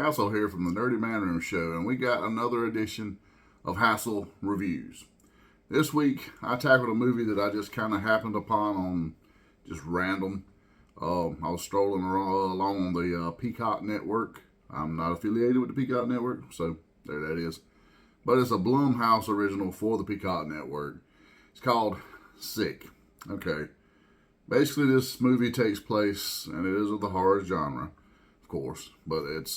Hassel here from the Nerdy Man Room Show, and we got another edition of Hassel Reviews. This week, I tackled a movie that I just kind of happened upon on just random. I was strolling along on the Peacock Network. I'm not affiliated with the Peacock Network, so there that is. But it's a Blumhouse original for the Peacock Network. It's called Sick. Okay. Basically, this movie takes place, and it is of the horror genre, of course, but it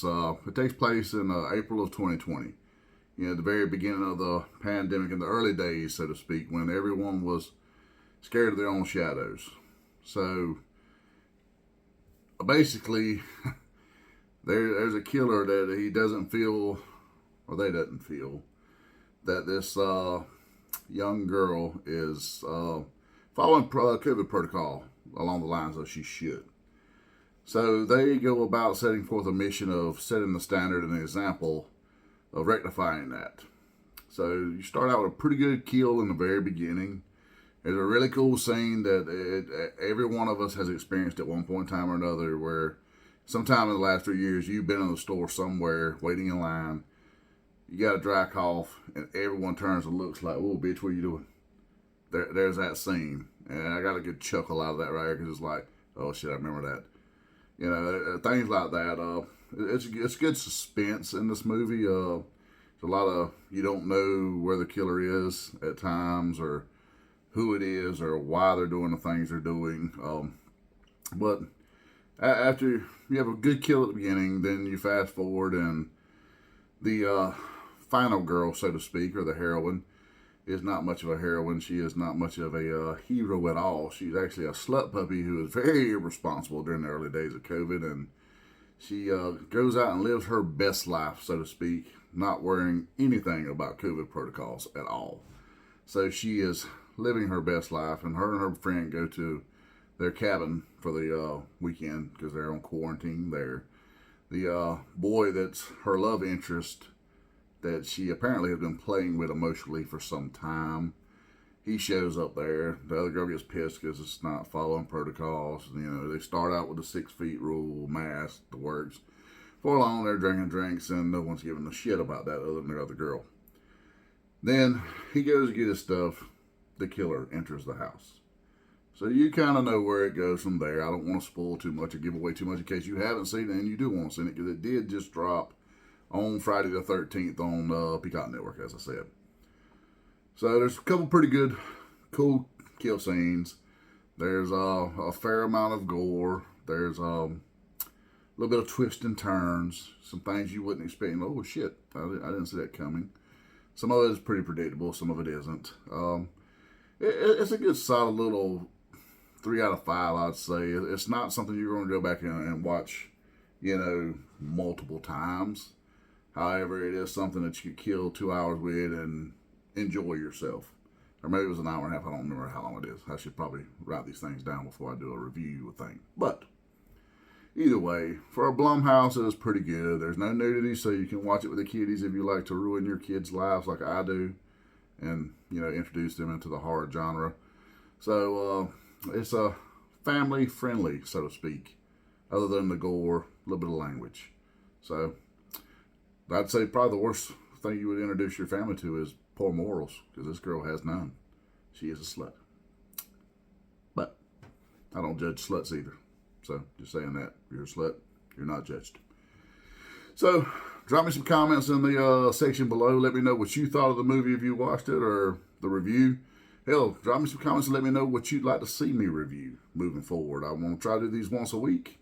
takes place in April of 2020. You know, the very beginning of the pandemic, in the early days, so to speak, when everyone was scared of their own shadows. So, basically, there's a killer that he doesn't feel, or they doesn't feel, that this young girl is following COVID protocol along the lines of she should. So they go about setting forth a mission of setting the standard and the example of rectifying that. So you start out with a pretty good kill in the very beginning. There's a really cool scene that every one of us has experienced at one point in time or another, where sometime in the last 3 years you've been in the store somewhere waiting in line, you got a dry cough, and everyone turns and looks like, "Whoa, bitch, what are you doing?" There's that scene, and I got a good chuckle out of that right here, because it's like, oh shit, I remember that. You know, things like that. It's good suspense in this movie. There's a lot of, you don't know where the killer is at times, or who it is, or why they're doing the things they're doing. But after you have a good kill at the beginning, then you fast forward, and the final girl, so to speak, or the heroine, is not much of a heroine. She is not much of a hero at all. She's actually a slut puppy who was very irresponsible during the early days of COVID, and she goes out and lives her best life, so to speak, not worrying anything about COVID protocols at all. So she is living her best life, and her friend go to their cabin for the weekend because they're on quarantine there. The boy that's her love interest, that she apparently has been playing with emotionally for some time, he shows up there. The other girl gets pissed because it's not following protocols. You know, they start out with the 6 feet rule, mask, the works. For long, they're drinking drinks, and no one's giving a shit about that other than the other girl. Then he goes to get his stuff. The killer enters the house. So you kind of know where it goes from there. I don't want to spoil too much or give away too much in case you haven't seen it and you do want to see it, because it did just drop on Friday the 13th on Peacock Network, as I said. So there's a couple pretty good, cool kill scenes. There's a fair amount of gore. There's a little bit of twists and turns. Some things you wouldn't expect. Oh, shit, I didn't see that coming. Some of it is pretty predictable. Some of it isn't. It's a good, solid little 3 out of 5, I'd say. It's not something you're going to go back and watch, you know, multiple times. However, it is something that you could kill 2 hours with and enjoy yourself. Or maybe it was an hour and a half. I don't remember how long it is. I should probably write these things down before I do a review, you would think. But either way, for a Blumhouse, it is pretty good. There's no nudity, so you can watch it with the kiddies if you like to ruin your kids' lives like I do, and, you know, introduce them into the horror genre. So it's a family friendly, so to speak, other than the gore, a little bit of language. So I'd say probably the worst thing you would introduce your family to is poor morals, because this girl has none. She is a slut. But I don't judge sluts either. So just saying that. If you're a slut, you're not judged. So drop me some comments in the section below. Let me know what you thought of the movie if you watched it, or the review. Hell, drop me some comments and let me know what you'd like to see me review moving forward. I want to try to do these once a week.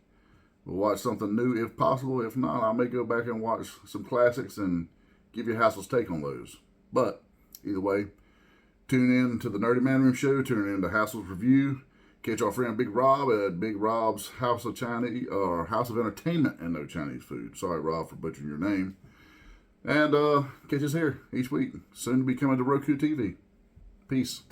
We'll watch something new if possible. If not, I may go back and watch some classics and give you Hassel's take on those. But either way, tune in to the Nerdy Man Room Show. Tune in to Hassel's Review. Catch our friend Big Rob at Big Rob's House of Chinese, or House of Entertainment and No Chinese Food. Sorry, Rob, for butchering your name. And catch us here each week. Soon to be coming to Roku TV. Peace.